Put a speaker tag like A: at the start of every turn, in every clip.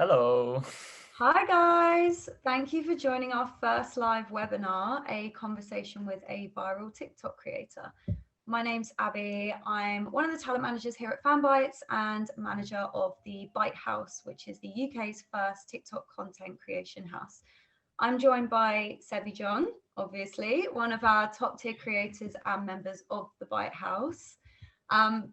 A: Hello.
B: Hi guys, thank you for joining our first live webinar, a conversation with a viral TikTok creator. My name's Abby. I'm one of the talent managers here at Fanbytes and manager of the Byte House, which is the UK's first TikTok content creation house. I'm joined by Sebi John, obviously, one of our top tier creators and members of the Byte House.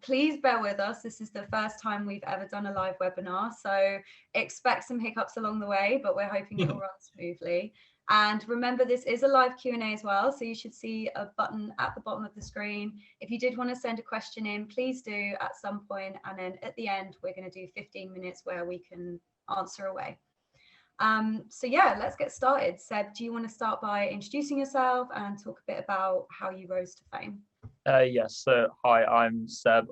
B: Please bear with us. This is the first time we've ever done a live webinar, so expect some hiccups along the way, but we're hoping it will run smoothly. And remember, this is a live Q&A as well, so you should see a button at the bottom of the screen. If you did want to send a question in, please do at some point, and then at the end, we're going to do 15 minutes where we can answer away. So yeah, let's get started. Seb, do you want to start by introducing yourself and talk a bit about how you rose to fame?
A: Yes, so hi, I'm Seb.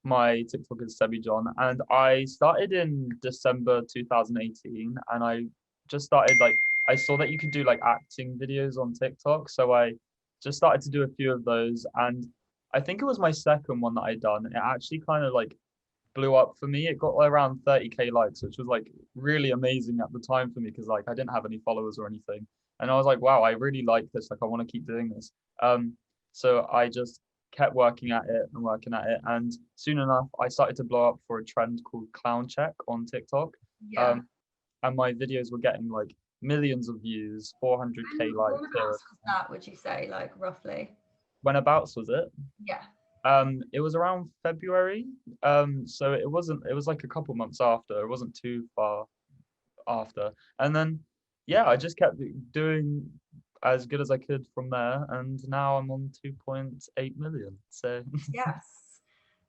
A: My TikTok is Sebi John, and I started in December 2018, and I just started I saw that you could do like acting videos on TikTok, so I just started to do a few of those, and I think it was my second one that I done. It actually kind of like blew up for me. It got around 30k likes, which was like really amazing at the time for me because like I didn't have any followers or anything, and I was like, wow, I really like this. Like I want to keep doing this. So I just kept working at it and working at it. And soon enough, I started to blow up for a trend called clown check on TikTok.
B: Yeah.
A: And my videos were getting like millions of views, 400k
B: And
A: likes here.
B: whereabouts was that, would you say, like roughly?
A: Whenabouts was it?
B: Yeah.
A: It was around February. So it was like a couple months after. It wasn't too far after. And then yeah, I just kept doing as good as I could from there, and now I'm on 2.8 million. So
B: Yes.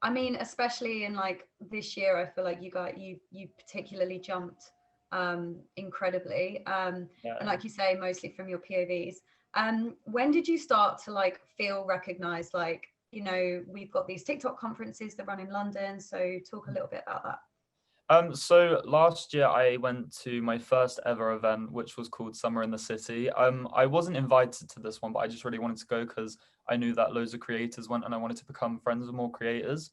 B: I mean, especially in like this year, I feel like you particularly jumped incredibly. And
A: yeah.
B: like you say, mostly from your POVs. When did you start to like feel recognized? Like, we've got these TikTok conferences that run in London. So talk a little bit about that.
A: So last year I went to my first ever event, which was called Summer in the City. I wasn't invited to this one, but I just really wanted to go because I knew that loads of creators went, and I wanted to become friends with more creators.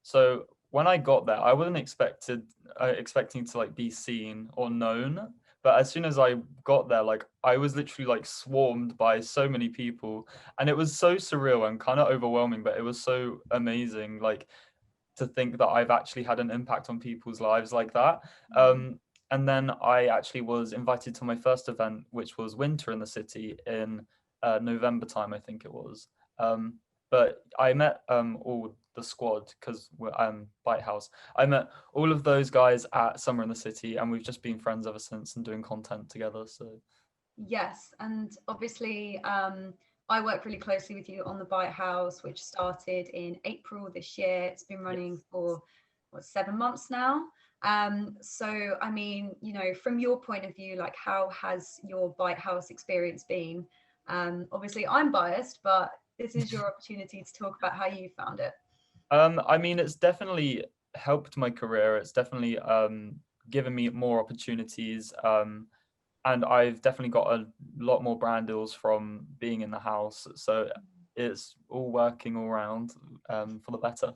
A: So when I got there, I wasn't expecting to like be seen or known. But as soon as I got there, like I was literally like swarmed by so many people, and it was so surreal and kind of overwhelming, but it was so amazing. Like to think that I've actually had an impact on people's lives like that. And then I actually was invited to my first event, which was Winter in the City in November time, I think it was. But I met all the squad because we're Byte House. I met all of those guys at Summer in the City, and we've just been friends ever since and doing content together. So
B: Yes, and obviously, I work really closely with you on the Byte House, which started in April this year. It's been running
A: yes.
B: for 7 months now. So I mean, from your point of view, like how has your Byte House experience been? Obviously, I'm biased, but this is your opportunity to talk about how you found it.
A: I mean, it's definitely helped my career. It's definitely given me more opportunities. And I've definitely got a lot more brand deals from being in the house. So it's all working all around for the better.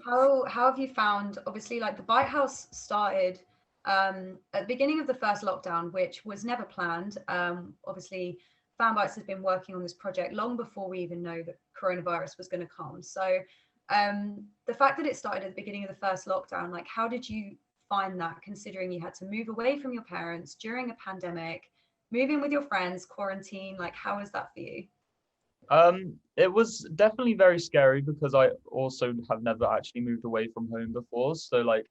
B: How have you found, obviously, like the Byte House started at the beginning of the first lockdown, which was never planned. Obviously, Fanbytes has been working on this project long before we even know that coronavirus was going to come. So the fact that it started at the beginning of the first lockdown, like how did you find that, considering you had to move away from your parents during a pandemic, move in with your friends, quarantine, like how was that for you?
A: It was definitely very scary because I also have never actually moved away from home before. So like,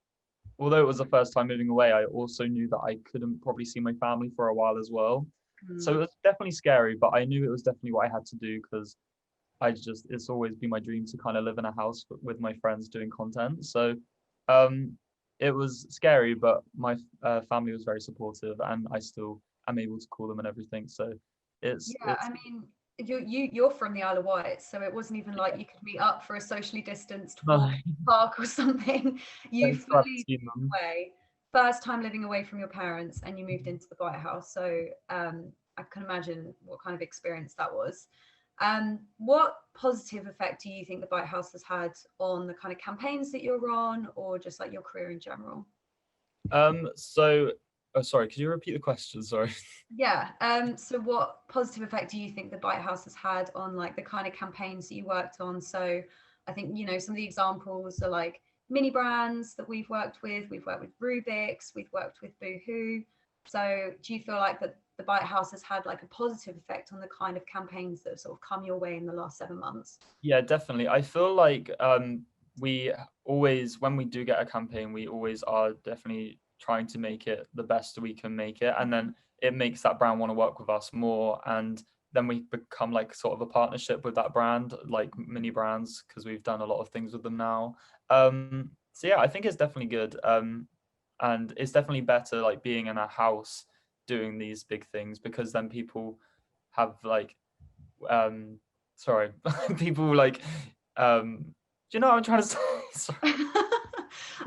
A: although it was the first time moving away, I also knew that I couldn't probably see my family for a while as well. So it
B: Mm.
A: was definitely scary, but I knew it was definitely what I had to do because it's always been my dream to kind of live in a house with my friends doing content. So um, it was scary, but my family was very supportive, and I still am able to call them and everything. So
B: Yeah,
A: it's
B: I mean, you're from the Isle of Wight, so it wasn't even like you could meet up for a socially distanced
A: no,
B: walk to the park or something. You
A: thanks for
B: fully
A: seeing them.
B: moved away, first time living away from your parents, and you moved into the White House. So I can imagine what kind of experience that was. What positive effect do you think the White House has had on the kind of campaigns that you're on, or just like your career in general?
A: So, oh, sorry, could you repeat the question? Sorry.
B: Yeah. So what positive effect do you think the Bite House has had on like the kind of campaigns that you worked on? So I think, some of the examples are like mini brands that we've worked with. We've worked with Rubik's, we've worked with Boohoo. So do you feel like that the Bite House has had like a positive effect on the kind of campaigns that have sort of come your way in the last 7 months?
A: Yeah, definitely. I feel like we always, when we do get a campaign, we always are definitely trying to make it the best we can make it, and then it makes that brand want to work with us more, and then we become like sort of a partnership with that brand, like mini brands, because we've done a lot of things with them now. So yeah, I think it's definitely good, and it's definitely better like being in a house doing these big things because then people have like um sorry people like do you know what I'm trying to say? Sorry.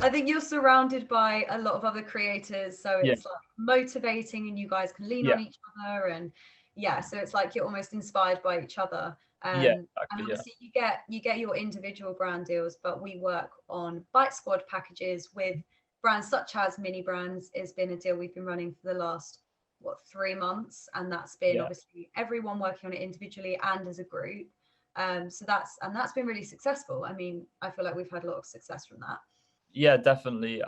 B: I think you're surrounded by a lot of other creators, so
A: Yeah,
B: it's like motivating and you guys can lean
A: yeah,
B: on each other, and yeah, so it's like you're almost inspired by each other.
A: yeah,
B: And
A: exactly, yeah,
B: obviously you get your individual brand deals, but we work on Bite Squad packages with brands such as Mini Brands. Has been a deal we've been running for the last 3 months, and that's been
A: yeah,
B: obviously everyone working on it individually and as a group. So that's been really successful. I mean, I feel like we've had a lot of success from that.
A: yeah, definitely.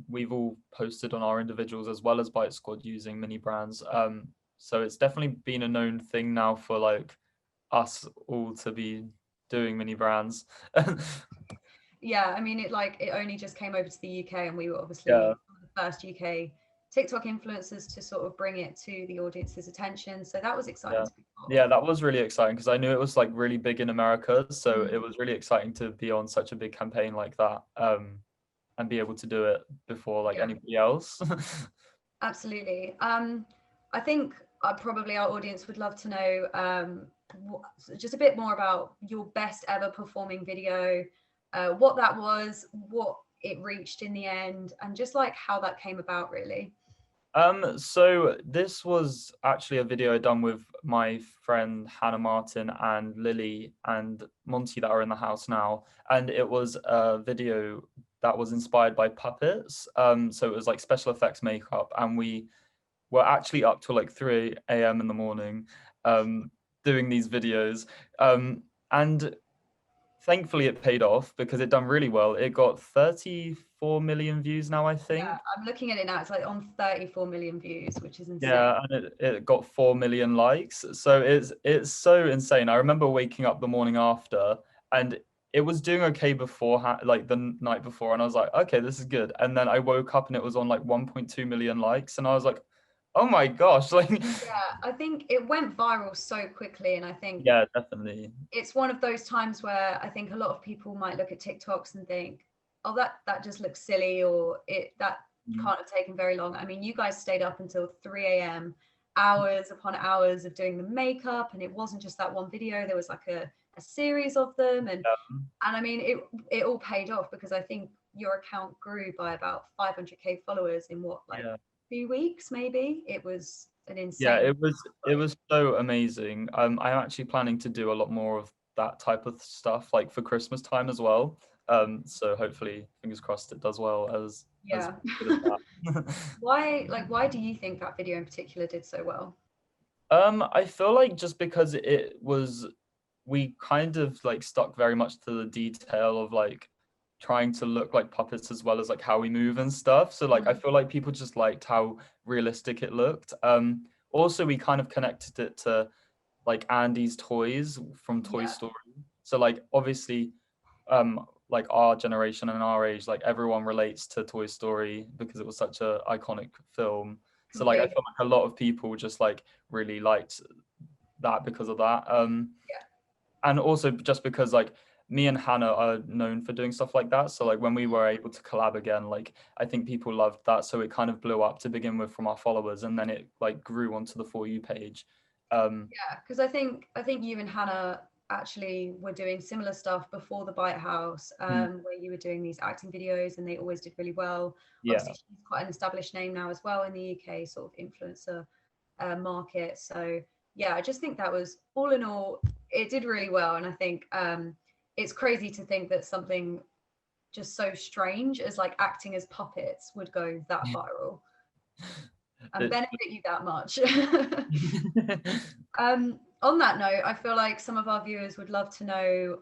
A: We've all posted on our individuals as well as Bite Squad using mini brands, so it's definitely been a known thing now for like us all to be doing mini brands.
B: Yeah, I mean, it only just came over to the UK, and we were
A: Yeah.
B: obviously the first UK TikTok influencers to sort of bring it to the audience's attention. So that was exciting
A: Yeah.
B: to be part of.
A: Yeah, that was really exciting because I knew it was like really big in America. So
B: Mm,
A: it was really exciting to be on such a big campaign like that, and be able to do it before like
B: yeah,
A: anybody else.
B: absolutely. I think probably our audience would love to know just a bit more about your best ever performing video, what that was, what it reached in the end, and just like how that came about, really.
A: So this was actually a video done with my friend Hannah Martin and Lily and Monty that are in the house now. And it was a video that was inspired by puppets. So it was like special effects makeup, and we were actually up till like 3 a.m. in the morning, um, doing these videos. And thankfully it paid off because it done really well. It got 34 million views now, I
B: Yeah,
A: think.
B: I'm looking at it now. It's like on 34 million views, which is insane.
A: Yeah, and it got 4 million likes. So it's so insane. I remember waking up the morning after, and it was doing okay before, like the night before, and I was like, okay, this is good. And then I woke up and it was on like 1.2 million likes, and I was like, oh my gosh, like
B: Yeah, I think it went viral so quickly, and I think
A: yeah, definitely.
B: it's one of those times where I think a lot of people might look at TikToks and think, "Oh, that just looks silly," or "it that
A: Mm.
B: can't have taken very long." I mean, you guys stayed up until 3 a.m., hours upon hours of doing the makeup, and it wasn't just that one video. There was like a series of them,
A: Yeah,
B: and I mean, it all paid off because I think your account grew by about 500K followers in what, like
A: yeah.
B: 2 weeks, maybe. It was an
A: Yeah,
B: insane
A: it
B: growth.
A: was so amazing. I'm actually planning to do a lot more of that type of stuff, like for Christmas time as well. So hopefully, fingers crossed, it does well as
B: Yeah.
A: good as that.
B: Why do you think that video in particular did so well?
A: I feel like just because it was, we kind of like stuck very much to the detail of like trying to look like puppets as well as like how we move and stuff. So like I
B: Mm,
A: feel like people just liked how realistic it looked. Also we kind of connected it to like Andy's toys from Toy
B: yeah,
A: Story. So like obviously like our generation and our age, like everyone relates to Toy Story because it was such a iconic film. So like I
B: completely.
A: feel like a lot of people just like really liked that because of that.
B: Yeah.
A: And also just because like me and Hannah are known for doing stuff like that. So like when we were able to collab again, like I think people loved that. So it kind of blew up to begin with from our followers, and then it like grew onto the For You page.
B: Yeah, because I think you and Hannah actually were doing similar stuff before the Bite House,
A: mm,
B: where you were doing these acting videos, and they always did really well.
A: yeah,
B: Obviously, she's quite an established name now as well in the UK sort of influencer market. So yeah, I just think that was all in all, it did really well, and I think it's crazy to think that something just so strange as like acting as puppets would go that viral and benefit you that much. On that note, I feel like some of our viewers would love to know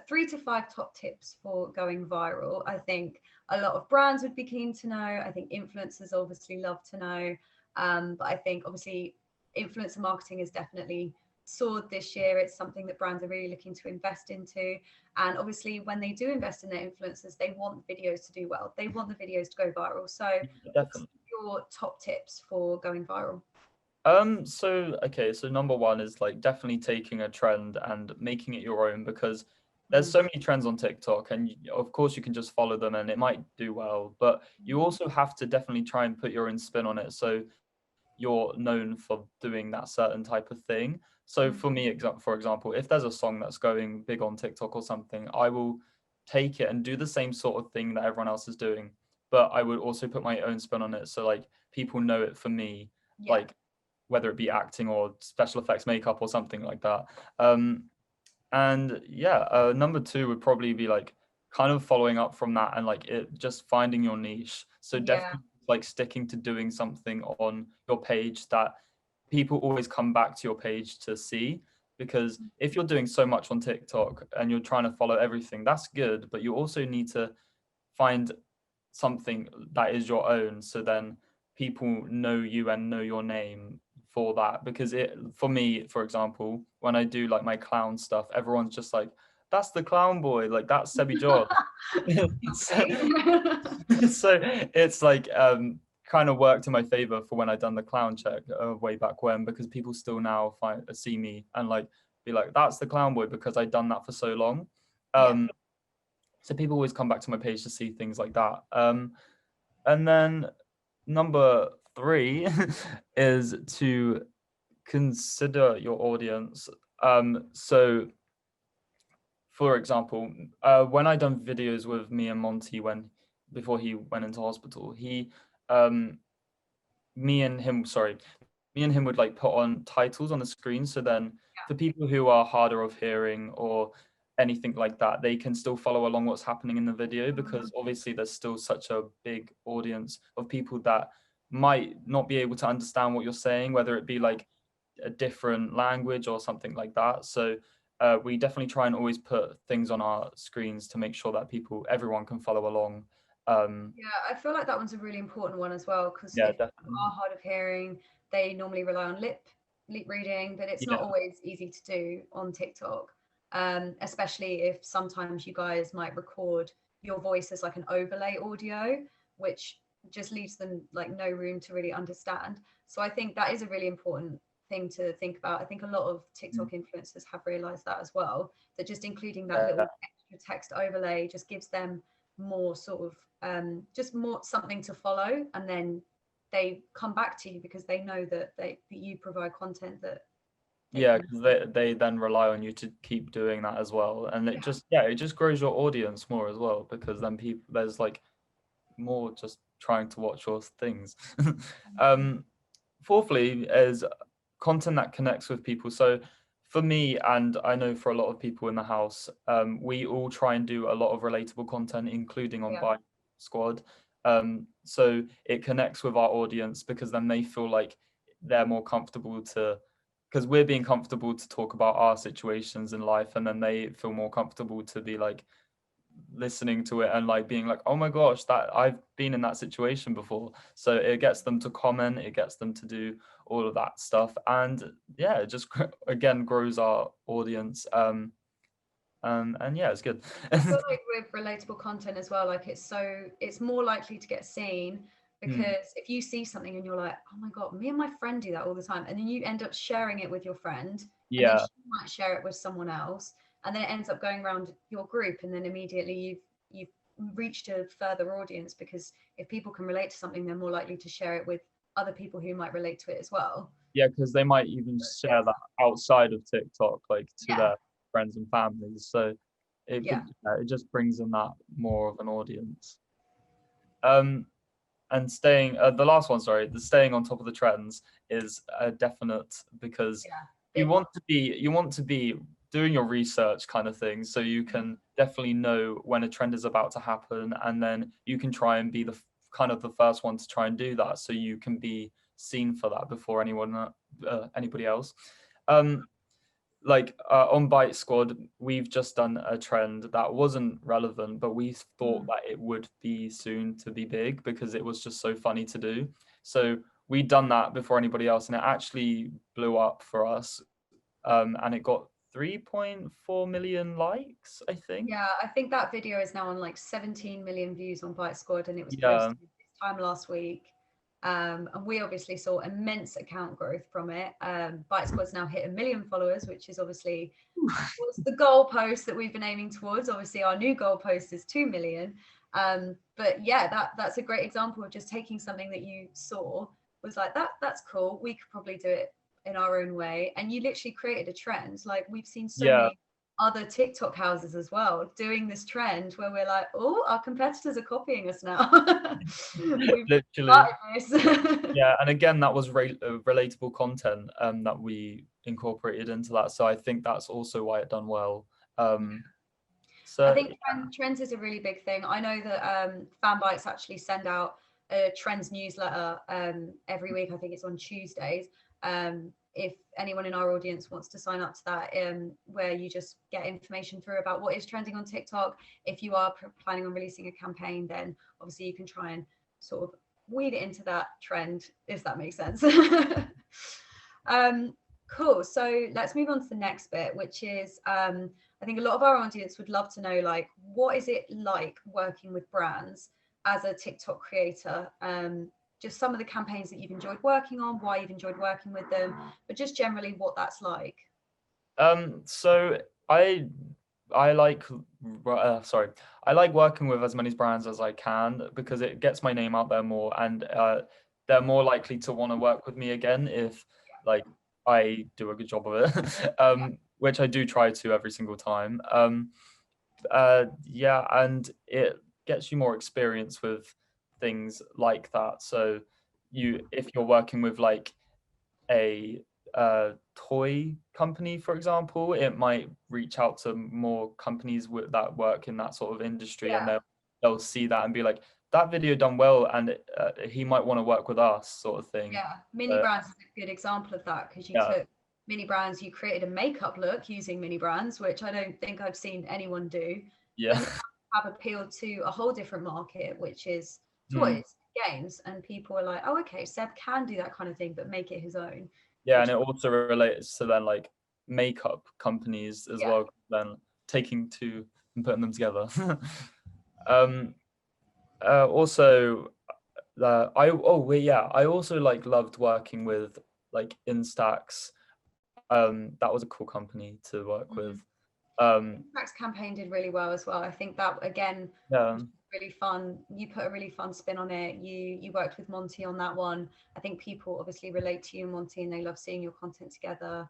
B: 3 to 5 top tips for going viral. I think a lot of brands would be keen to know. I think influencers obviously love to know. But I think obviously influencer marketing is definitely soared this year. It's something that brands are really looking to invest into. And obviously when they do invest in their influencers, they want videos to do well. They want the videos to go viral. So
A: Definitely.
B: your top tips for going viral?
A: So number one is like definitely taking a trend and making it your own, because there's so many trends on TikTok, and of course you can just follow them and it might do well, but you also have to definitely try and put your own spin on it, so you're known for doing that certain type of thing. So for me, for example, if there's a song that's going big on TikTok or something, I will take it and do the same sort of thing that everyone else is doing, but I would also put my own spin on it, so like people know it for me, like whether it be acting or special effects makeup or something like that. And yeah, number two would probably be like kind of following up from that and like it just finding your niche. So definitely like sticking to doing something on your page that people always come back to your page to see. Because if you're doing so much on TikTok and you're trying to follow everything, that's good, but you also need to find something that is your own, so then people know you and know your name for that. Because it, for me, for example, when I do like my clown stuff, everyone's just like, that's the clown boy, like that's Sebi John. So it's like kind of worked in my favor for when I done the clown check way back when, because people still now see me and like be like, that's the clown boy, because I'd done that for so long. So people always come back to my page to see things like that. And then number three is to consider your audience. So for example, when I done videos with me and Monty before he went into hospital, me and him would like put on titles on the screen, so then for people who are harder of hearing or anything like that, they can still follow along what's happening in the video, because obviously there's still such a big audience of people that might not be able to understand what you're saying, whether it be like a different language or something like that. So we definitely try and always put things on our screens to make sure that everyone can follow along.
B: I feel like that one's a really important one as well, because if people are hard of hearing, they normally rely on lip reading, but it's not always easy to do on TikTok, especially if sometimes you guys might record your voice as like an overlay audio, which just leaves them like no room to really understand. So I think that is a really important thing to think about. I think a lot of TikTok influencers have realized that as well, that just including that little extra text overlay just gives them more sort of just more something to follow, and then they come back to you because they know that you provide content that
A: because they then rely on you to keep doing that as well, and it just grows your audience more as well, because then there's like more just trying to watch your things. Fourthly is content that connects with people. So for me, and I know for a lot of people in the house, we all try and do a lot of relatable content, including on Bike Squad. So it connects with our audience, because then they feel like they're more comfortable because we're being comfortable to talk about our situations in life, and then they feel more comfortable to be like listening to it and like being like, oh my gosh, that I've been in that situation before. So it gets them to comment, it gets them to do all of that stuff, and it just again grows our audience. And it's good.
B: I feel like with relatable content as well, like it's more likely to get seen, because if you see something and you're like, oh my god, me and my friend do that all the time, and then you end up sharing it with your friend, and then she might share it with someone else, and then it ends up going around your group, and then immediately you've reached a further audience, because if people can relate to something, they're more likely to share it with other people who might relate to it as well.
A: Yeah, because they might even share that outside of TikTok, like to their friends and families. So it just brings in that more of an audience. And staying the last one, the staying on top of the trends is a definite, because you want to be doing your research kind of thing, so you can definitely know when a trend is about to happen, and then you can try and be the kind of the first one to try and do that, so you can be seen for that before anybody else. On Bite Squad, we've just done a trend that wasn't relevant, but we thought that it would be soon to be big because it was just so funny to do. So we'd done that before anybody else, and it actually blew up for us. And it got 3.4 million likes, I think.
B: Yeah, I think that video is now on like 17 million views on Bite Squad, and it was
A: Yeah.
B: posted this time last week. And we obviously saw immense account growth from it. Bite Squad's now hit 1 million followers, which is obviously was the goalpost that we've been aiming towards. Obviously, our new goalpost is 2 million. But yeah, that's a great example of just taking something that you saw, was like, that's cool. We could probably do it in our own way. And you literally created a trend. Like, we've seen so many other TikTok houses as well doing this trend where we're like, oh, our competitors are copying us now.
A: Literally. Yeah, and again, that was relatable content that we incorporated into that. So I think that's also why it done well. So
B: I think trends is a really big thing. I know that Fanbytes actually send out a trends newsletter every week. I think it's on Tuesdays. If anyone in our audience wants to sign up to that, where you just get information through about what is trending on TikTok. If you are planning on releasing a campaign, then obviously you can try and sort of weed it into that trend, if that makes sense. Cool. So let's move on to the next bit, which is I think a lot of our audience would love to know, like, what is it like working with brands as a TikTok creator? Just some of the campaigns that you've enjoyed working on, why you've enjoyed working with them, but just generally what that's like.
A: So I like I like working with as many brands as I can because it gets my name out there more, and they're more likely to want to work with me again if like I do a good job of it, which I do try to every single time. Yeah, and it gets you more experience with things like that. So if you're working with like a toy company, for example, it might reach out to more companies that work in that sort of industry, and they'll see that and be like, that video done well, and he might want to work with us, sort of thing.
B: Yeah, Mini Brands is a good example of that, because you took Mini Brands, you created a makeup look using Mini Brands, which I don't think I've seen anyone do.
A: Yeah.
B: But have appealed to a whole different market, which is toys, games, and people are like, oh, okay, Seb can do that kind of thing, but make it his own.
A: Yeah, and it also relates to then like makeup companies as well, then taking two and putting them together. Also, I also like loved working with like Instax. That was a cool company to work with.
B: Instax campaign did really well as well. I think that again was really fun. You put a really fun spin on it. You worked with Monty on that one. I think people obviously relate to you and Monty, and they love seeing your content together.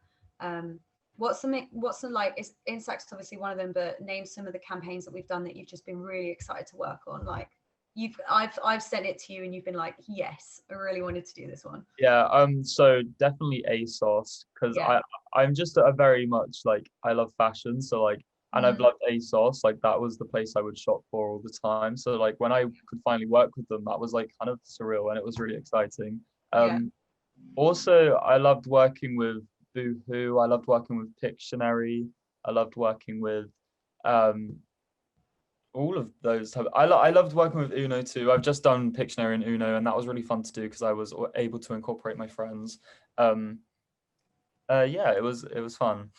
B: What's the like, is Instax obviously one of them, but name some of the campaigns that we've done that you've just been really excited to work on. Like, I've sent it to you and you've been like, yes, I really wanted to do this one.
A: Yeah, so definitely ASOS, because I'm just a very much like, I love fashion, so like, and I've loved ASOS, like that was the place I would shop for all the time. So like when I could finally work with them, that was like kind of surreal, and it was really exciting. Also, I loved working with Boohoo. I loved working with Pictionary. I loved working with all of those. I loved working with Uno too. I've just done Pictionary and Uno, and that was really fun to do because I was able to incorporate my friends. Yeah, it was fun.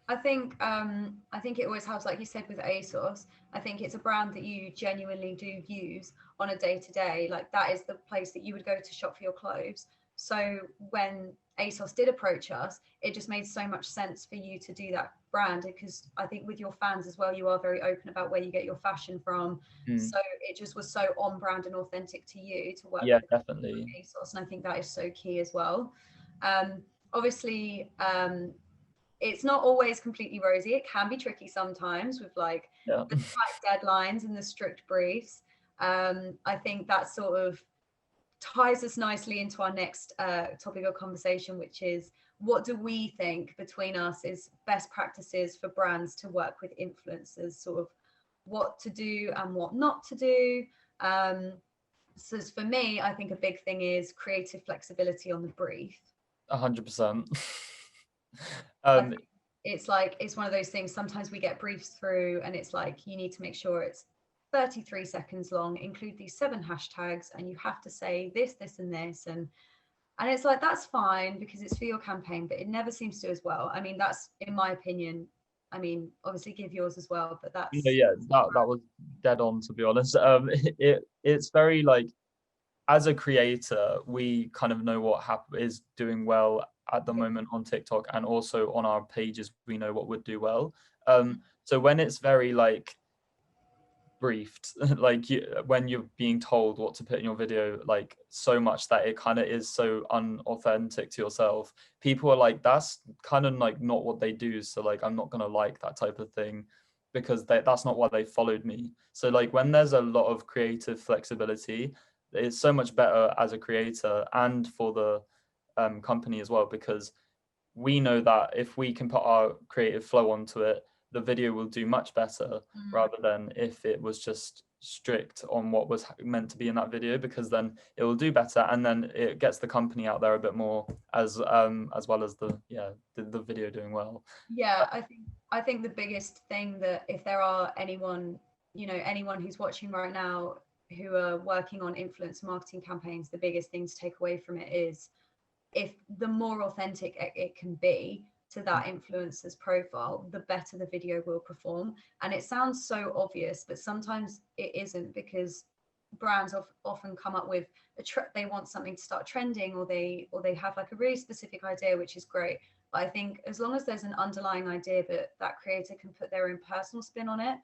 B: I think it always helps, like you said, with ASOS. I think it's a brand that you genuinely do use on a day-to-day. Like, that is the place that you would go to shop for your clothes. So when ASOS did approach us, it just made so much sense for you to do that brand, because I think with your fans as well, you are very open about where you get your fashion from. So it just was so on brand and authentic to you to work with
A: definitely
B: ASOS, and I think that is so key as well. Obviously, it's not always completely rosy. It can be tricky sometimes with like the tight deadlines and the strict briefs. I think that sort of ties us nicely into our next topic of conversation, which is, what do we think between us is best practices for brands to work with influencers, sort of what to do and what not to do. So for me, I think a big thing is creative flexibility on the brief.
A: 100%.
B: I think it's like, it's one of those things, sometimes we get briefs through and it's like, you need to make sure it's 33 seconds long, include these 7 hashtags, and you have to say this, this, and this. And it's like, that's fine because it's for your campaign, but it never seems to as well. I mean, that's in my opinion. I mean, obviously give yours as well, but that's
A: Yeah, that was dead on, to be honest. It's very like, as a creator, we kind of know what is doing well at the moment on TikTok, and also on our pages, we know what would do well. So when it's very like briefed, like when you're being told what to put in your video, like so much that it kind of is so unauthentic to yourself, people are like, that's kind of like not what they do, so like I'm not gonna like that type of thing, because that's not why they followed me. So like when there's a lot of creative flexibility, it's so much better as a creator and for the company as well, because we know that if we can put our creative flow onto it, the video will do much better, rather than if it was just strict on what was meant to be in that video, because then it will do better, and then it gets the company out there a bit more, as well as the video doing well.
B: Yeah, I think the biggest thing, that if there are anyone, anyone who's watching right now who are working on influencer marketing campaigns, the biggest thing to take away from it is, if the more authentic it can be to that influencer's profile, the better the video will perform. And it sounds so obvious, but sometimes it isn't, because brands often come up with they want something to start trending, or they have like a really specific idea, which is great. But I think as long as there's an underlying idea that that creator can put their own personal spin on it,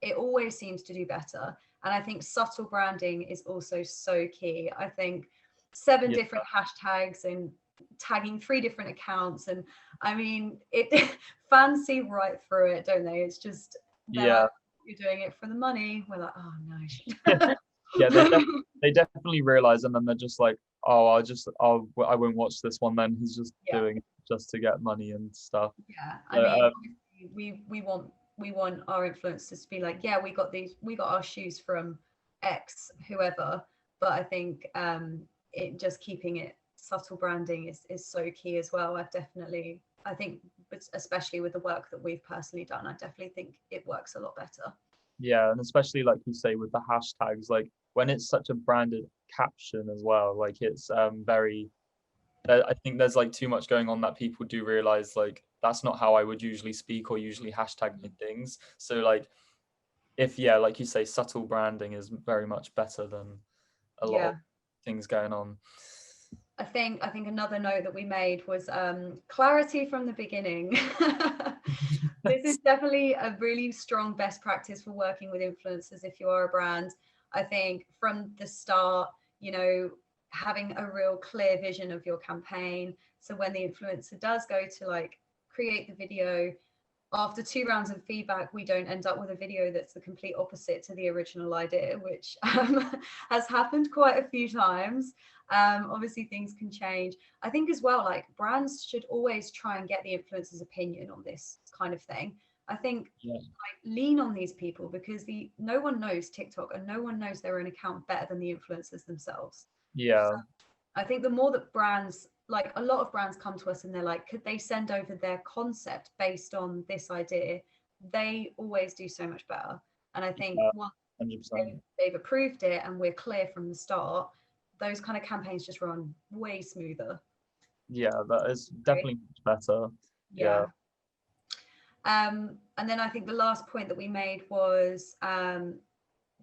B: it always seems to do better. And I think subtle branding is also so key. I think 7 different hashtags and tagging 3 different accounts, and I mean, it fans see right through it, don't they? It's just, like, you're doing it for the money. We're like, oh no.
A: Yeah, they definitely realize, and then they're just like, oh, I won't watch this one then. He's just doing it just to get money and stuff.
B: Yeah, I mean, we want our influencers to be like, yeah, we got our shoes from X whoever, but I think it just keeping it subtle branding is so key as well. I think, but especially with the work that we've personally done, I definitely think it works a lot better.
A: Yeah, and especially like you say with the hashtags, like when it's such a branded caption as well, like it's very, I think there's like too much going on that people do realize like that's not how I would usually speak or usually hashtag things. So like, if like you say, subtle branding is very much better than a lot of things going on.
B: I think another note that we made was clarity from the beginning. This is definitely a really strong best practice for working with influencers if you are a brand. I think from the start, having a real clear vision of your campaign. So when the influencer does go to like create the video, after 2 rounds of feedback, we don't end up with a video that's the complete opposite to the original idea, which has happened quite a few times. Obviously, things can change. I think as well, like brands should always try and get the influencer's opinion on this kind of thing. I think like, lean on these people, because no one knows TikTok and no one knows their own account better than the influencers themselves.
A: Yeah.
B: So I think the more that brands, like a lot of brands come to us and they're like, could they send over their concept based on this idea? They always do so much better. And I think once they've approved it and we're clear from the start, those kind of campaigns just run way smoother.
A: Yeah, that is definitely much better. Yeah.
B: And then I think the last point that we made was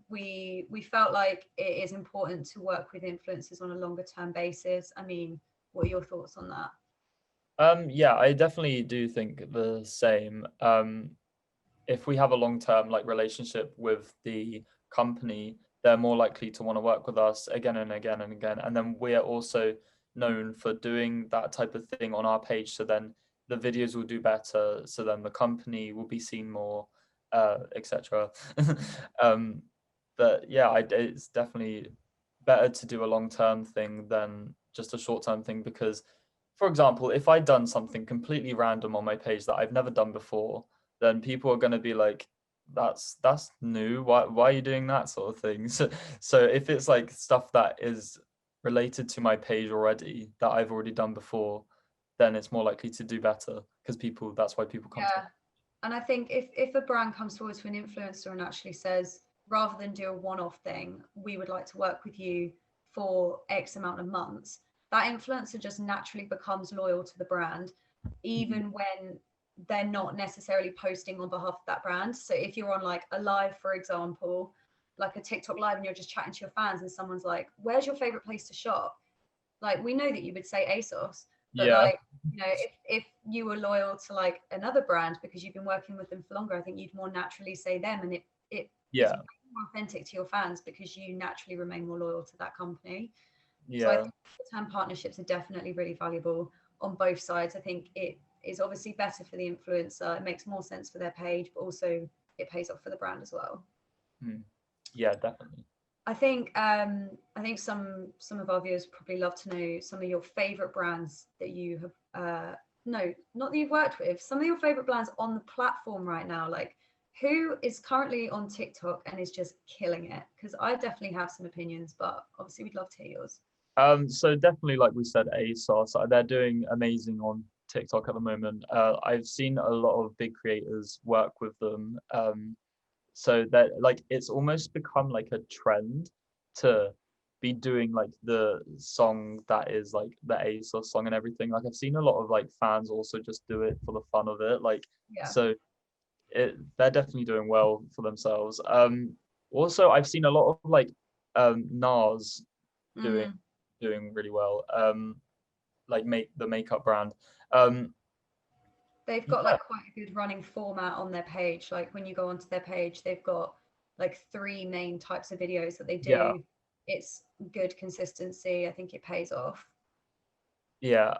B: we felt like it is important to work with influencers on a longer term basis. I mean, what are your thoughts on that?
A: Yeah, I definitely do think the same. If we have a long-term like relationship with the company, they're more likely to want to work with us again and again and again. And then we are also known for doing that type of thing on our page. So then the videos will do better. So then the company will be seen more, etc. But yeah, it's definitely better to do a long-term thing than just a short-term thing, because for example, if I'd done something completely random on my page that I've never done before, then people are going to be like, that's new. Why are you doing that sort of thing? So if it's like stuff that is related to my page already that I've already done before, then it's more likely to do better because that's why people come to
B: Yeah. And I think if a brand comes forward to an influencer and actually says, rather than do a one-off thing, we would like to work with you for X amount of months, that influencer just naturally becomes loyal to the brand,
A: me.
B: even when they're not necessarily posting on behalf of that brand. So if you're on like a live, for example, like a TikTok live, and you're just chatting to your fans and someone's like, where's your favorite place to shop? Like, we know that you would say ASOS, but
A: Yeah,
B: like, if you were loyal to like another brand because you've been working with them for longer, I think you'd more naturally say them, and it is
A: yeah,
B: more authentic to your fans because you naturally remain more loyal to that company. So I
A: yeah.
B: think term partnerships are definitely really valuable on both sides. I think it is obviously better for the influencer, it makes more sense for their page, but also it pays off for the brand as well.
A: Mm. Yeah, definitely.
B: I think some of our viewers probably love to know some of your favorite brands that you have no, not that you've worked with, some of your favorite brands on the platform right now. Like, who is currently on TikTok and is just killing it? Because I definitely have some opinions, but obviously we'd love to hear yours.
A: So definitely, like we said, ASOS, they're doing amazing on TikTok at the moment. I've seen a lot of big creators work with them. So that like it's almost become like a trend to be doing like the song that is like the ASOS song and everything. Like I've seen a lot of like fans also just do it for the fun of it. Like
B: Yeah.
A: so they're definitely doing well for themselves. Also I've seen a lot of like NARS doing
B: Mm.
A: doing really well. Like make the makeup brand. Um,
B: They've got
A: yeah,
B: like quite a good running format on their page. Like when you go onto their page, they've got like three main types of videos that they
A: yeah,
B: do. It's good consistency. I think it pays off.
A: yeah.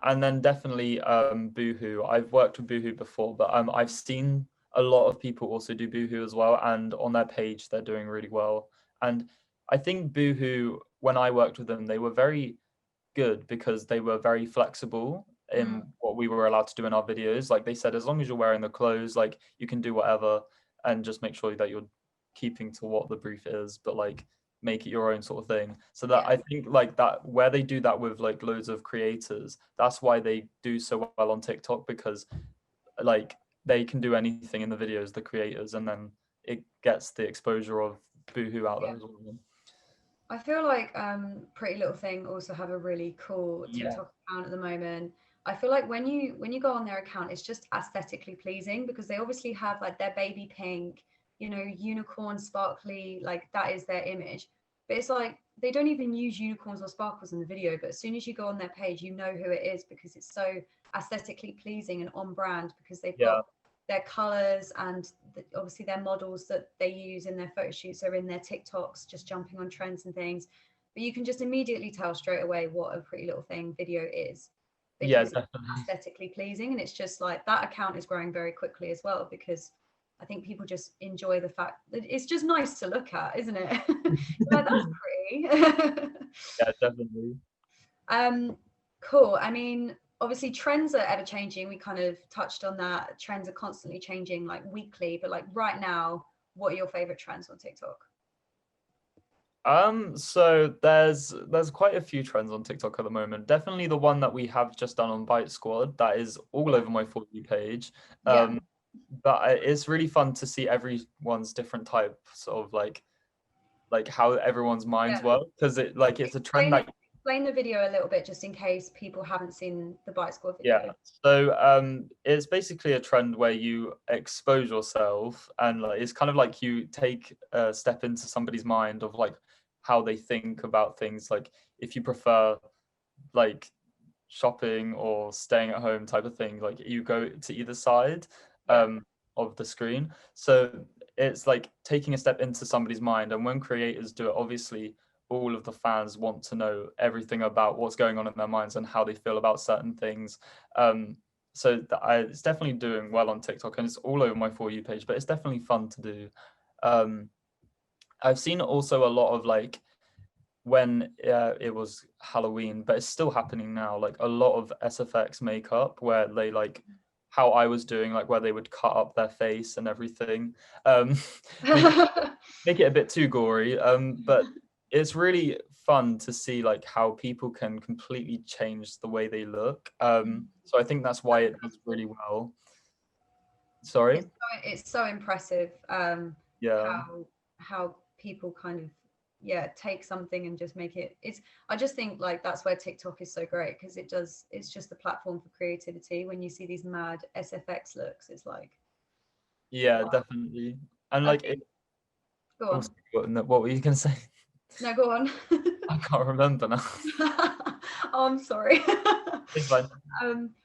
A: And then definitely Boohoo. I've worked with Boohoo before, but I've seen a lot of people also do Boohoo as well, and on their page they're doing really well. And I think Boohoo, when I worked with them, they were very good because they were very flexible
B: Mm.
A: in what we were allowed to do in our videos. Like they said, as long as you're wearing the clothes, like you can do whatever, and just make sure that you're keeping to what the brief is, but like make it your own sort of thing. So that
B: Yeah.
A: I think like that where they do that with like loads of creators, that's why they do so well on TikTok because like they can do anything in the videos, the creators, and then it gets the exposure of Boohoo out there as well.
B: I feel like Pretty Little Thing also have a really cool
A: Yeah,
B: TikTok account at the moment. I feel like when you go on their account, it's just aesthetically pleasing because they obviously have like their baby pink, unicorn sparkly, like that is their image. But it's like they don't even use unicorns or sparkles in the video, but as soon as you go on their page, you know who it is because it's so aesthetically pleasing and on brand because they've
A: yeah,
B: got their colors and obviously their models that they use in their photo shoots are in their TikToks, just jumping on trends and things. But you can just immediately tell straight away what a Pretty Little Thing video is
A: yeah,
B: because it's
A: definitely.
B: aesthetically pleasing. And it's just like that account is growing very quickly as well because I think people just enjoy the fact that it's just nice to look at, isn't it? You're like, that's pretty.
A: Yeah, definitely.
B: Um, cool. I mean, obviously trends are ever changing. We kind of touched on that. Trends are constantly changing, like weekly. But like right now, what are your favorite trends on TikTok?
A: So there's quite a few trends on TikTok at the moment. Definitely the one that we have just done on Bite Squad that is all
B: Yeah.
A: over my For You page.
B: Yeah.
A: But it's really fun to see everyone's different types of like how everyone's minds
B: Yeah.
A: work because it's a trend
B: Explain it.
A: that
B: Explain the video a little bit, just in case people haven't seen the Bite Squad
A: yeah.
B: video.
A: So it's basically a trend where you expose yourself and like it's kind of like you take a step into somebody's mind of like how they think about things. Like if you prefer like shopping or staying at home type of thing, like you go to either side
B: Yeah.
A: of the screen. So it's like taking a step into somebody's mind. And when creators do it, obviously all of the fans want to know everything about what's going on in their minds and how they feel about certain things. Um, it's definitely doing well on TikTok and it's all over my For You page, but it's definitely fun to do. Um, I've seen also a lot of like when it was Halloween, but it's still happening now. Like a lot of SFX makeup where they like how I was doing, like where they would cut up their face and everything, um, make it make it a bit too gory. But it's really fun to see like how people can completely change the way they look. So I think that's why it does really well. Sorry.
B: It's so impressive,
A: Yeah.
B: how people kind of, yeah, take something and just make it. I just think like that's where TikTok is so great, because it's just the platform for creativity. When you see these mad SFX looks, it's like,
A: Yeah,
B: wow.
A: definitely. And
B: I
A: like
B: think,
A: it
B: go on.
A: also, what were you gonna say?
B: No, go on.
A: I can't remember now.
B: Oh, I'm sorry.
A: It's fine.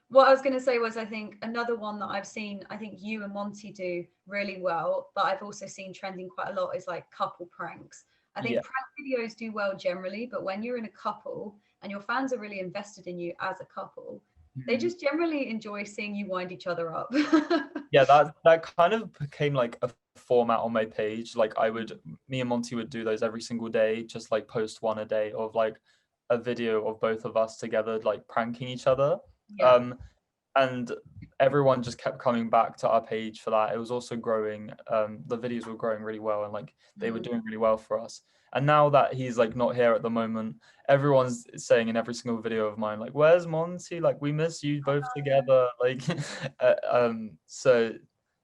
B: What I was going to say was, I think another one that I've seen, I think you and Monty do really well, but I've also seen trending quite a lot, is like couple pranks. I
A: Yeah.
B: think prank videos do well generally, but when you're in a couple and your fans are really invested in you as a couple, they
A: Mhm.
B: just generally enjoy seeing you wind each other up.
A: Yeah, that kind of became like a format on my page. Like me and Monty would do those every single day, just like post one a day of like a video of both of us together, like pranking each other.
B: Yeah.
A: Um, and everyone just kept coming back to our page for that. It was also growing. The videos were growing really well, and like they were
B: Mm.
A: doing really well for us. And now that he's like not here at the moment, everyone's saying in every single video of mine, like, "Where's Monty? Like, we miss you both together." Like, so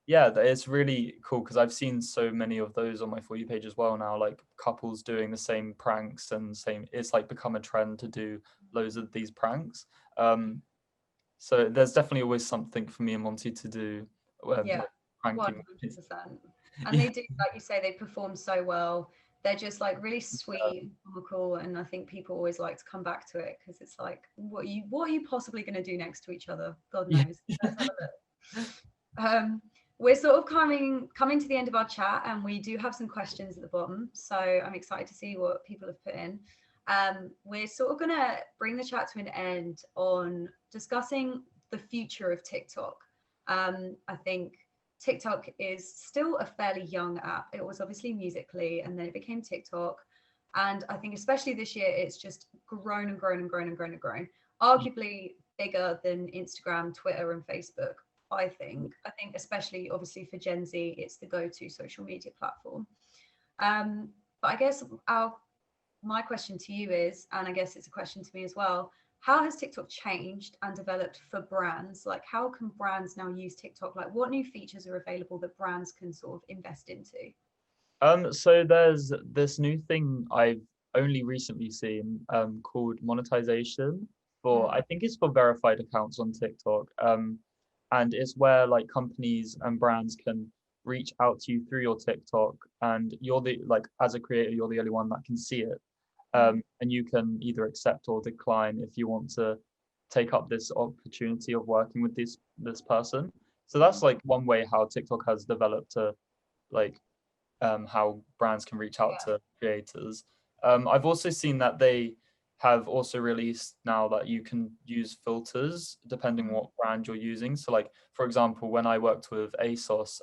A: yeah, it's really cool because I've seen so many of those on my For You page as well now. Like couples doing the same pranks and same. It's like become a trend to do loads of these pranks. Um, so there's definitely always something for me and Monty to do,
B: Yeah,
A: like pranking.
B: 100%. And
A: Yeah,
B: they do, like you say, they perform so well. They're just like really sweet and comical, and I think people always like to come back to it because it's like, what are you possibly going to do next to each other? God
A: yeah,
B: knows. Let's have a look. We're sort of coming to the end of our chat, and we do have some questions at the bottom. So I'm excited to see what people have put in. We're sort of going to bring the chat to an end on discussing the future of TikTok. I think TikTok is still a fairly young app. It was obviously Musically, and then it became TikTok. And I think especially this year, it's just grown and grown and grown and grown and grown. Arguably bigger than Instagram, Twitter, and Facebook. I think especially obviously for Gen Z, it's the go-to social media platform. But I guess my question to you is, and I guess it's a question to me as well, how has TikTok changed and developed for brands? Like, how can brands now use TikTok? Like, what new features are available that brands can sort of invest into?
A: So there's this new thing I've only recently seen, called monetization for,
B: Mm,
A: I think it's for verified accounts on TikTok. And it's where like companies and brands can reach out to you through your TikTok, and you're the like as a creator, you're the only one that can see it.
B: mm,
A: And you can either accept or decline if you want to take up this opportunity of working with this person. So that's
B: mm.
A: like one way how TikTok has developed to like how brands can reach out
B: Yeah.
A: to creators. I've also seen that they have also released now that you can use filters depending
B: Mm,
A: what brand you're using. So, like for example, when I worked with ASOS,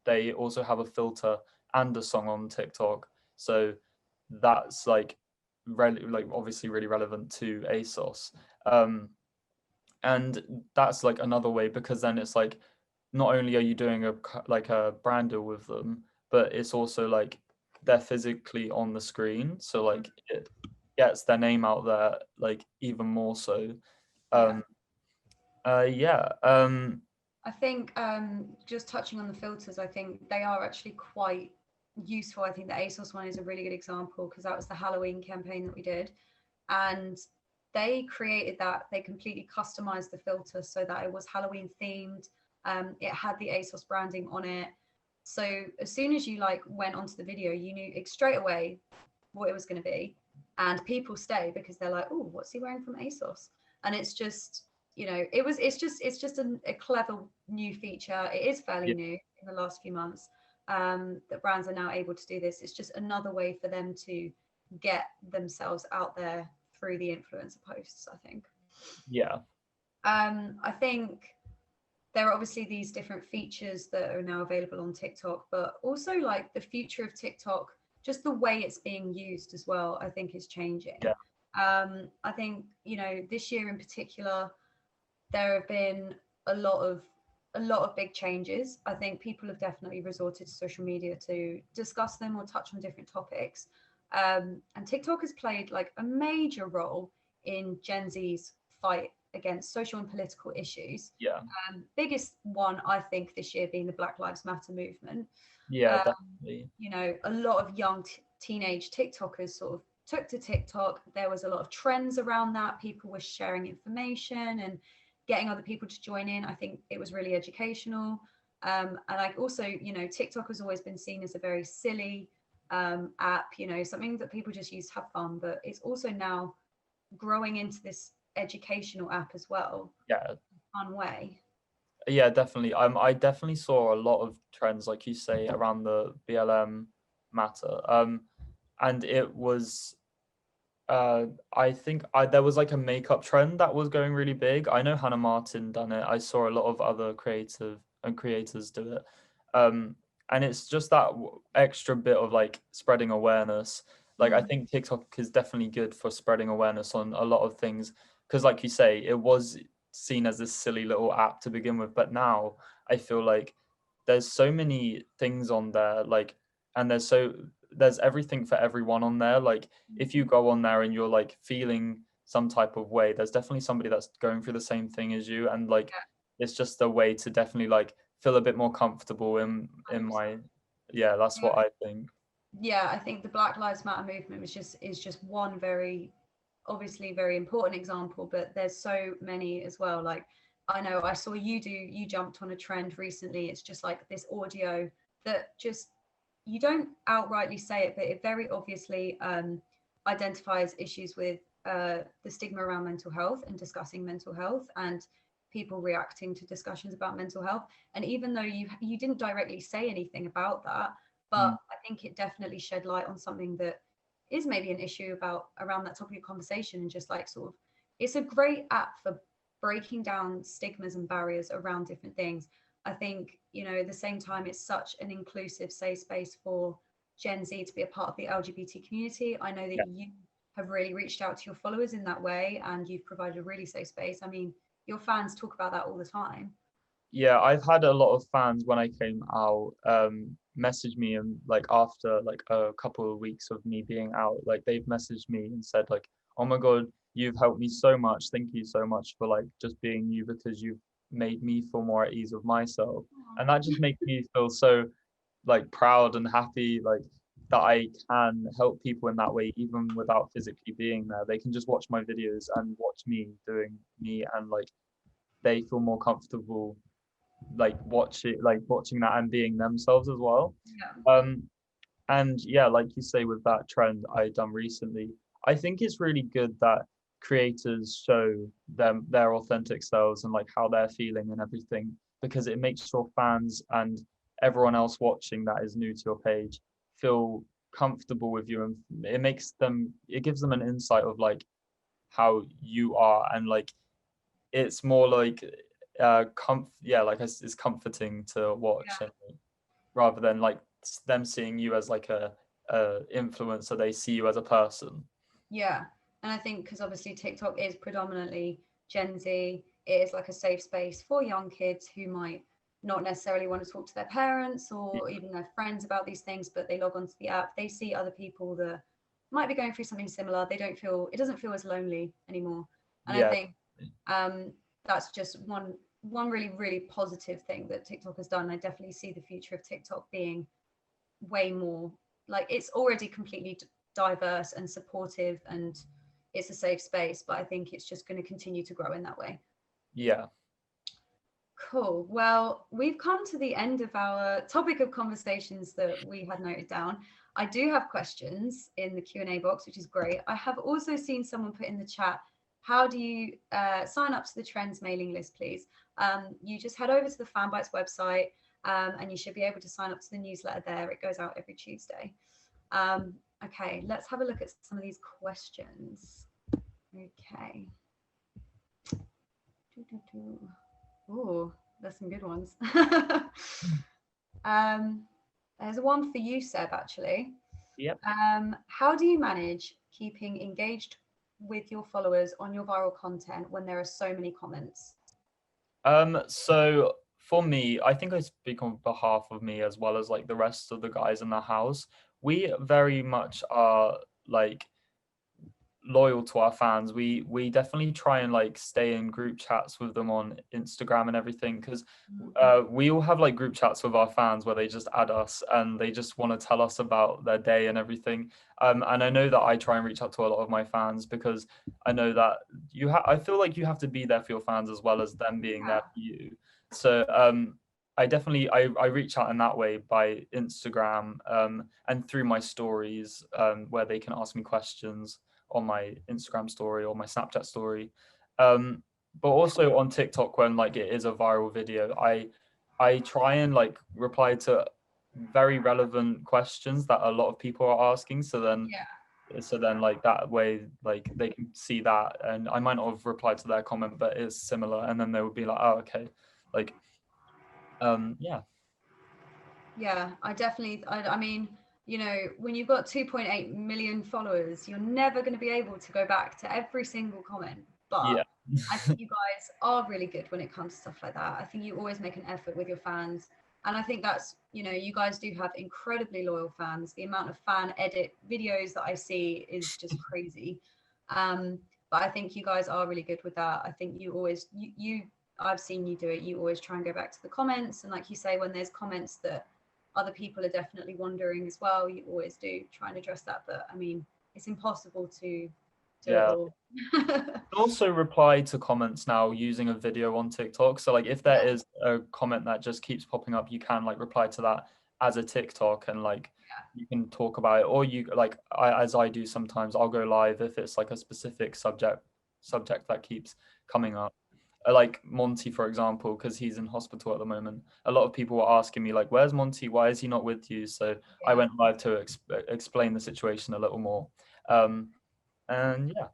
A: they also have a filter and a song on TikTok. So that's like obviously really relevant to ASOS. Um, and that's like another way because then it's like not only are you doing like a brand deal with them, but it's also like they're physically on the screen, so
B: mm.
A: like it gets their name out there like even more so.
B: Yeah.
A: um yeah.
B: I think just touching on the filters, I think they are actually quite useful. I think the ASOS one is a really good example because that was the Halloween campaign that we did. And they created that, they completely customized the filter so that it was Halloween themed. It had the ASOS branding on it. So as soon as you like went onto the video, you knew straight away what it was going to be. And people stay because they're like, oh, what's he wearing from ASOS? And it's just, it's just a clever new feature. It is fairly
A: Yeah,
B: new in the last few months, that brands are now able to do this. It's just another way for them to get themselves out there through the influencer posts, I think.
A: yeah,
B: I think there are obviously these different features that are now available on TikTok, but also like the future of TikTok. just the way it's being used as well, I think is changing.
A: Yeah.
B: I think, this year in particular, there have been a lot of big changes. I think people have definitely resorted to social media to discuss them or touch on different topics. And TikTok has played like a major role in Gen Z's fight against social and political issues.
A: Yeah.
B: Biggest one, I think, this year being the Black Lives Matter movement.
A: Yeah, definitely.
B: A lot of young teenage TikTokers sort of took to TikTok. There was a lot of trends around that. People were sharing information and getting other people to join in. I think it was really educational. And like also, TikTok has always been seen as a very silly app, something that people just use to have fun, but it's also now growing into this educational app as well.
A: Yeah.
B: Fun way.
A: Yeah, definitely. I definitely saw a lot of trends, like you say, around the BLM matter. And it was, I think there was like a makeup trend that was going really big. I know Hannah Martin done it. I saw a lot of other creators do it. And it's just that extra bit of like spreading awareness. Like I think TikTok is definitely good for spreading awareness on a lot of things because, like you say, it was seen as this silly little app to begin with, but now I feel like there's so many things on there, like, and there's everything for everyone on there. Like if you go on there and you're like feeling some type of way, there's definitely somebody that's going through the same thing as you, and like it's just a way to definitely like feel a bit more comfortable in my, yeah, that's what I think.
B: Yeah, I think the Black Lives Matter movement is just one very obviously very important example, but there's so many as well. Like I know I saw you jumped on a trend recently. It's just like this audio that just, you don't outrightly say it, but it very obviously identifies issues with the stigma around mental health and discussing mental health and people reacting to discussions about mental health. And even though you didn't directly say anything about that, but I think it definitely shed light on something that is maybe an issue about around that topic of conversation, and just like sort of, it's a great app for breaking down stigmas and barriers around different things. I think, at the same time, it's such an inclusive, safe space for Gen Z to be a part of the LGBT community. I know that you have really reached out to your followers in that way and you've provided a really safe space. I mean, your fans talk about that all the time.
A: Yeah, I've had a lot of fans when I came out message me, and like after like a couple of weeks of me being out, like they've messaged me and said like, oh my god, you've helped me so much, thank you so much for like just being you, because you've made me feel more at ease with myself. And that just makes me feel so like proud and happy, like that I can help people in that way even without physically being there. They can just watch my videos and watch me doing me, and like they feel more comfortable like watching that and being themselves as well.
B: Yeah.
A: And yeah, like you say, with that trend I done recently, I think it's really good that creators show them their authentic selves and like how they're feeling and everything, because it makes your fans and everyone else watching that is new to your page feel comfortable with you, and it gives them an insight of like how you are, and like it's more like like it's comforting to watch, and rather than like them seeing you as like a influencer, they see you as a person.
B: Yeah. And I think because obviously TikTok is predominantly Gen Z, it is like a safe space for young kids who might not necessarily want to talk to their parents or even their friends about these things, but they log onto the app, they see other people that might be going through something similar. It doesn't feel as lonely anymore. And I
A: Yeah,
B: think that's just one really, really positive thing that TikTok has done. I definitely see the future of TikTok being way more like, it's already completely diverse and supportive and it's a safe space, but I think it's just going to continue to grow in that way.
A: yeah.
B: Cool. Well, we've come to the end of our topic of conversations that we had noted down. I do have questions in the Q&A box, which is great. I have also seen someone put in the chat, how do you sign up to the Trends mailing list, please? You just head over to the Fanbytes website and you should be able to sign up to the newsletter there. It goes out every Tuesday. Okay, let's have a look at some of these questions. Okay. Oh, there's some good ones. There's one for you, Seb, actually.
A: Yep.
B: How do you manage keeping engaged with your followers on your viral content when there are so many comments?
A: So for me, I think I speak on behalf of me as well as like the rest of the guys in the house. We very much are like loyal to our fans. We definitely try and like stay in group chats with them on Instagram and everything, because we all have like group chats with our fans where they just add us and they just want to tell us about their day and everything. And I know that I try and reach out to a lot of my fans because I know that I feel like you have to be there for your fans as well as them being
B: Yeah,
A: there for you. So I definitely I reach out in that way by Instagram, and through my stories, where they can ask me questions on my Instagram story or my Snapchat story. But also on TikTok, when like it is a viral video, I try and like reply to very relevant questions that a lot of people are asking.
B: yeah.
A: So then like that way like they can see that, and I might not have replied to their comment, but it's similar, and then they would be like, oh, okay, like yeah.
B: Yeah, I definitely, I mean, when you've got 2.8 million followers, you're never going to be able to go back to every single comment.
A: Yeah.
B: But I think you guys are really good when it comes to stuff like that. I think you always make an effort with your fans. And I think that's, you guys do have incredibly loyal fans. The amount of fan edit videos that I see is just crazy. Um, but I think you guys are really good with that. I think you always, I've seen you do it. You always try and go back to the comments. And like you say, when there's comments that other people are definitely wondering as well, you always do try and address that. But I mean, it's impossible to do it
A: Yeah.
B: all.
A: Also reply to comments now using a video on TikTok. So like if there
B: Yeah,
A: is a comment that just keeps popping up, you can like reply to that as a TikTok, and like
B: yeah,
A: you can talk about it, or you like as I do sometimes, I'll go live if it's like a specific subject that keeps coming up. Like Monty, for example, because he's in hospital at the moment. A lot of people were asking me like, "Where's Monty? Why is he not with you?" So I
B: yeah.
A: went live to explain the situation a little more. Um, and yeah.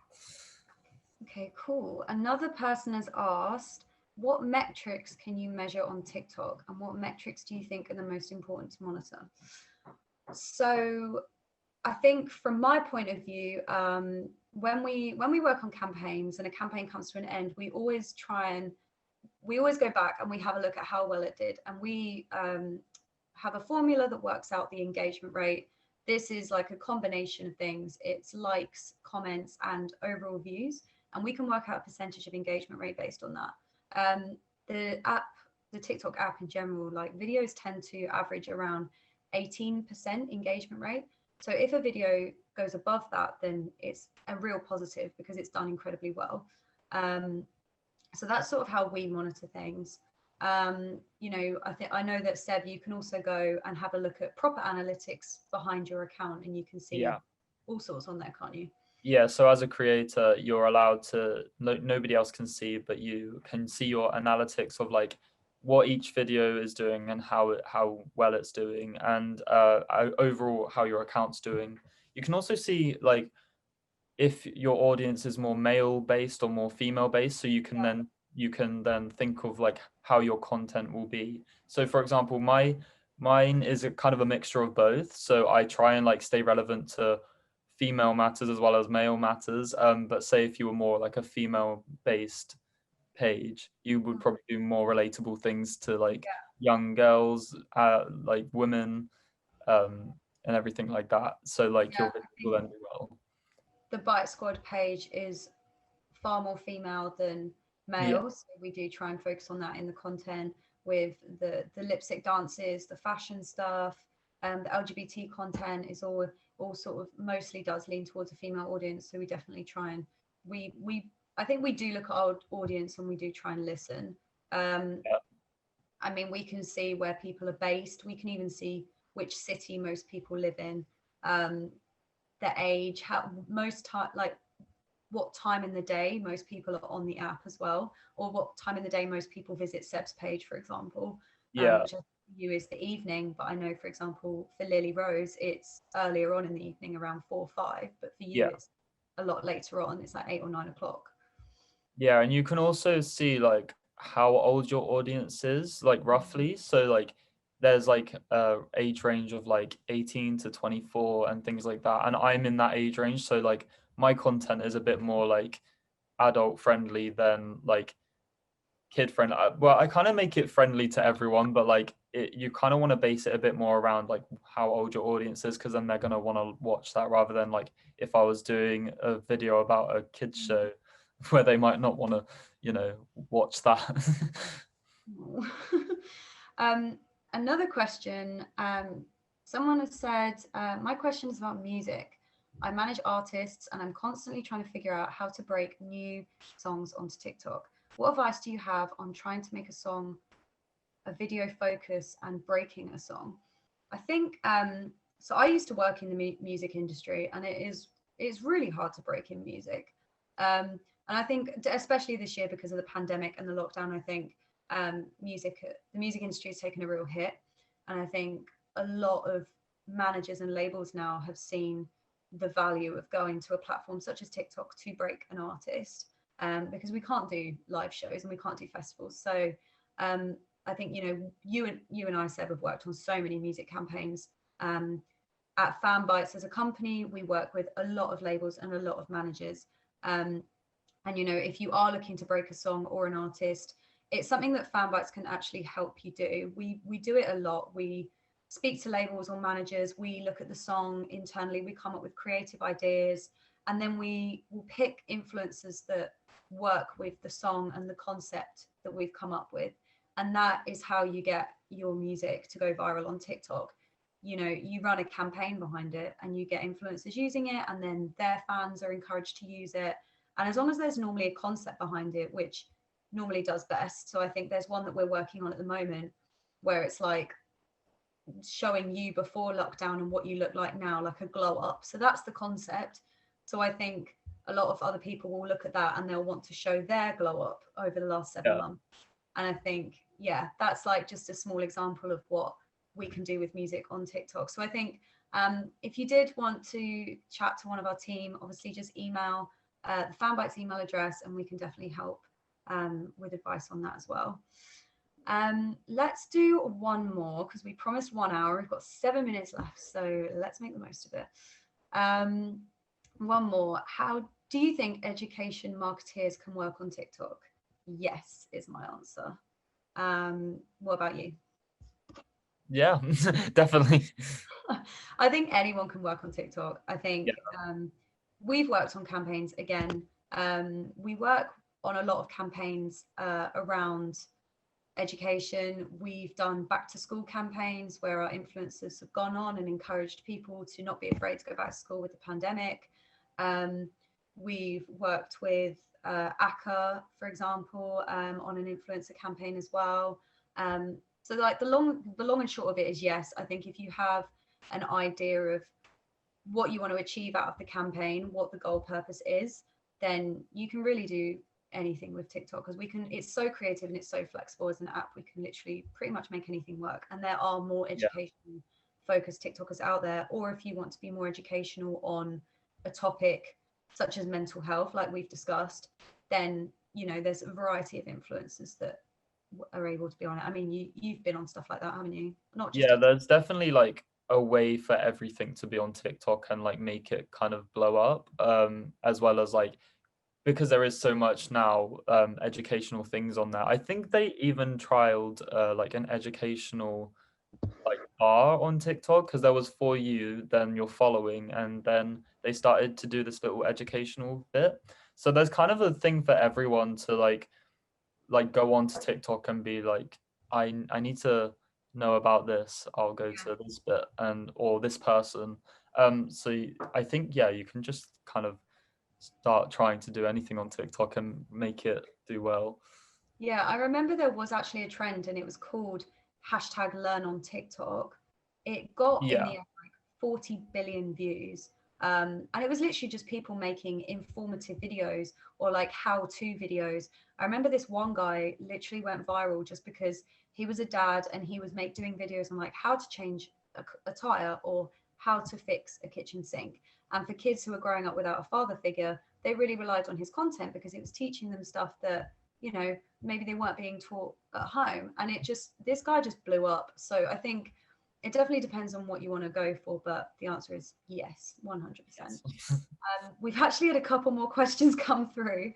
B: Okay, cool. Another person has asked, what metrics can you measure on TikTok, and what metrics do you think are the most important to monitor? So I think from my point of view, when we work on campaigns and a campaign comes to an end, we always go back and we have a look at how well it did, and we have a formula that works out the engagement rate. This is like a combination of things. It's likes, comments, and overall views, and we can work out a percentage of engagement rate based on that. The app, the TikTok app in general, like videos tend to average around 18% engagement rate. So if a video goes above that, then it's a real positive because it's done incredibly well. Um, so that's sort of how we monitor things. I know that Seb, you can also go and have a look at proper analytics behind your account, and you can see
A: Yeah.
B: all sorts on there, can't you?
A: Yeah, so as a creator, you're allowed to, nobody else can see, but you can see your analytics of like what each video is doing and how well it's doing, and overall how your account's doing. You can also see like if your audience is more male based or more female based, so you can then think of like how your content will be. So for example, mine is a kind of a mixture of both. So I try and like stay relevant to female matters as well as male matters. But say if you were more like a female based page, you would probably do more relatable things to like young girls, like women, and everything like that. So like
B: Yeah,
A: your
B: I
A: video will
B: think
A: then do well.
B: the Bite Squad page is far more female than
A: Yeah.
B: male. So we do try and focus on that in the content with the lipstick dances, the fashion stuff, the LGBT content is all sort of mostly does lean towards a female audience. So we definitely try and we I think we do look at our audience and we do try and listen. Um,
A: Yeah.
B: I mean, we can see where people are based. We can even see which city most people live in, their age, how most time, like what time in the day most people are on the app as well, or what time in the day most people visit Seb's page, for example,
A: Yeah.
B: which I think for you is the evening. But I know, for example, for Lily Rose, it's earlier on in the evening, around 4 or 5. But for you,
A: Yeah.
B: it's a lot later on. It's like 8 or 9 o'clock.
A: Yeah, and you can also see like how old your audience is, like roughly. So like there's like a age range of like 18 to 24 and things like that, and I'm in that age range, so like my content is a bit more like adult friendly than like kid friendly. Well, I kind of make it friendly to everyone, but like you kind of want to base it a bit more around like how old your audience is, because then they're going to want to watch that, rather than like if I was doing a video about a kids show where they might not want to, watch that.
B: um, Another question. Someone has said, my question is about music. I manage artists and I'm constantly trying to figure out how to break new songs onto TikTok. What advice do you have on trying to make a song a video focus and breaking a song? I think so. I used to work in the music industry, and it's really hard to break in music. And I think, especially this year because of the pandemic and the lockdown, I think the music industry has taken a real hit, and I think a lot of managers and labels now have seen the value of going to a platform such as TikTok to break an artist, because we can't do live shows and we can't do festivals. So I think you and I, Seb, have worked on so many music campaigns. At Fanbytes as a company, we work with a lot of labels and a lot of managers. And if you are looking to break a song or an artist, it's something that Fanbytes can actually help you do. We do it a lot. We speak to labels or managers. We look at the song internally. We come up with creative ideas, and then we will pick influencers that work with the song and the concept that we've come up with. And that is how you get your music to go viral on TikTok. You run a campaign behind it and you get influencers using it, and then their fans are encouraged to use it. And as long as there's normally a concept behind it, which normally does best. So I think there's one that we're working on at the moment where it's like showing you before lockdown and what you look like now, like a glow up. So that's the concept. So I think a lot of other people will look at that and they'll want to show their glow up over the last 7 months. And I think, yeah, that's like just a small example of what we can do with music on TikTok. So I think if you did want to chat to one of our team, obviously just email the Fanbytes email address, and we can definitely help with advice on that as well. Let's do one more because we promised 1 hour. We've got 7 minutes left, so let's make the most of it. One more. How do you think education marketeers can work on TikTok? Yes, is my answer. What about you?
A: Yeah, definitely.
B: I think anyone can work on TikTok. I think we've worked on campaigns again. We work on a lot of campaigns around education. We've done back to school campaigns where our influencers have gone on and encouraged people to not be afraid to go back to school with the pandemic. We've worked with ACCA, for example, on an influencer campaign as well. So like the long and short of it is, yes, I think if you have an idea of what you want to achieve out of the campaign, what the goal purpose is, then you can really do anything with TikTok, because it's so creative and it's so flexible as an app. We can literally pretty much make anything work. And there are more education focused TikTokers out there. Or if you want to be more educational on a topic such as mental health, like we've discussed, then there's a variety of influencers that are able to be on it. I mean, you've been on stuff like that, haven't you? Not just TikTok.
A: There's definitely like a way for everything to be on TikTok and like make it kind of blow up, as well as like, because there is so much now educational things on there. I think they even trialed like an educational like bar on TikTok, because there was For You, then your following, and then they started to do this little educational bit. So there's kind of a thing for everyone to like go on to TikTok and be like, I need to know about this. I'll go to this bit or this person. So I think you can just kind of start trying to do anything on TikTok and make it do well.
B: Yeah, I remember there was actually a trend and it was called #learn on TikTok. It got in the end like 40 billion views. And it was literally just people making informative videos or like how-to videos. I remember this one guy literally went viral just because he was a dad and he was doing videos on like how to change a tire or how to fix a kitchen sink. And for kids who are growing up without a father figure, they really relied on his content because it was teaching them stuff that you know, maybe they weren't being taught at home. And this guy just blew up. So I think it definitely depends on what you want to go for, but the answer is yes, 100%. We've actually had a couple more questions come through.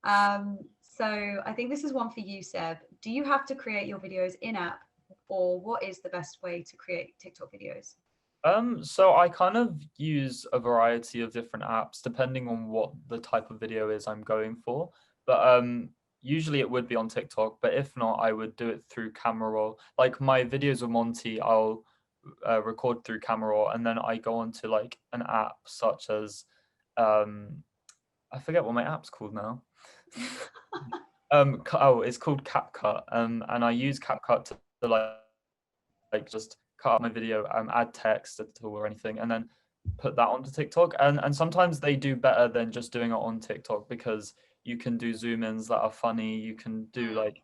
B: So I think this is one for you, Seb. Do you have to create your videos in-app, or what is the best way to create TikTok videos?
A: So I kind of use a variety of different apps depending on what the type of video is I'm going for. But usually it would be on TikTok, but if not, I would do it through Camera Roll. Like my videos of Monty, I'll record through Camera Roll, and then I go onto like an app such as I forget what my app's called now. It's called CapCut. And I use CapCut to like just cut up my video, add text at all or anything, and then put that onto TikTok. And sometimes they do better than just doing it on TikTok because you can do zoom ins that are funny. You can do like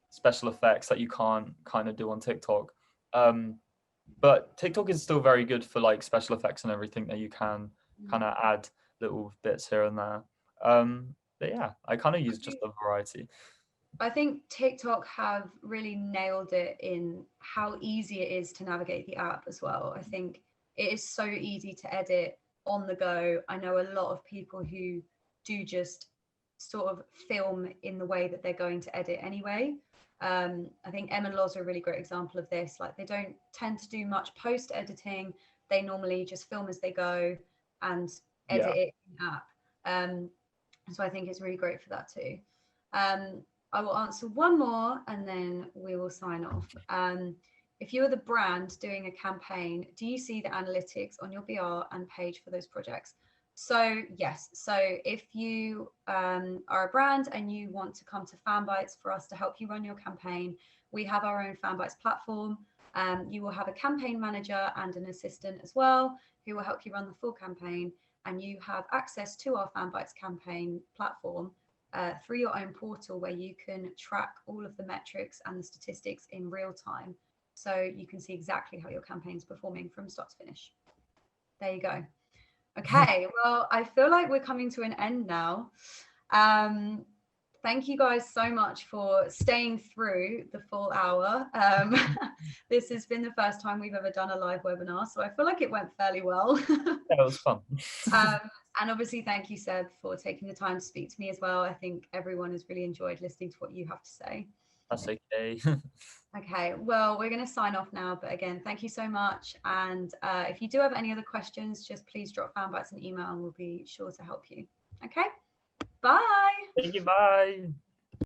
A: special effects that you can't kind of do on TikTok. But TikTok is still very good for like special effects and everything that you can kind of add little bits here and there. But yeah, I kind of use just a variety.
B: I think TikTok have really nailed it in how easy it is to navigate the app as well. I think it is so easy to edit on the go. I know a lot of people who do just sort of film in the way that they're going to edit anyway. I think Em and Loz are a really great example of this. Like they don't tend to do much post editing. They normally just film as they go and edit it in app. So I think it's really great for that too. I will answer one more and then we will sign off. If you're the brand doing a campaign, do you see the analytics on your BR and page for those projects? So yes, so if you are a brand and you want to come to Fanbytes for us to help you run your campaign, we have our own Fanbytes platform. You will have a campaign manager and an assistant as well who will help you run the full campaign, and you have access to our Fanbytes campaign platform through your own portal where you can track all of the metrics and the statistics in real time. So you can see exactly how your campaign's performing from start to finish. There you go. Okay, well, I feel like we're coming to an end now. Thank you guys so much for staying through the full hour. This has been the first time we've ever done a live webinar, so I feel like it went fairly well.
A: Yeah, it was fun.
B: And obviously, thank you, Seb, for taking the time to speak to me as well. I think everyone has really enjoyed listening to what you have to say.
A: That's okay.
B: Okay, well, we're going to sign off now. But again, thank you so much. And if you do have any other questions, just please drop Fanbytes an email and we'll be sure to help you. Okay, bye.
A: Thank you. Bye.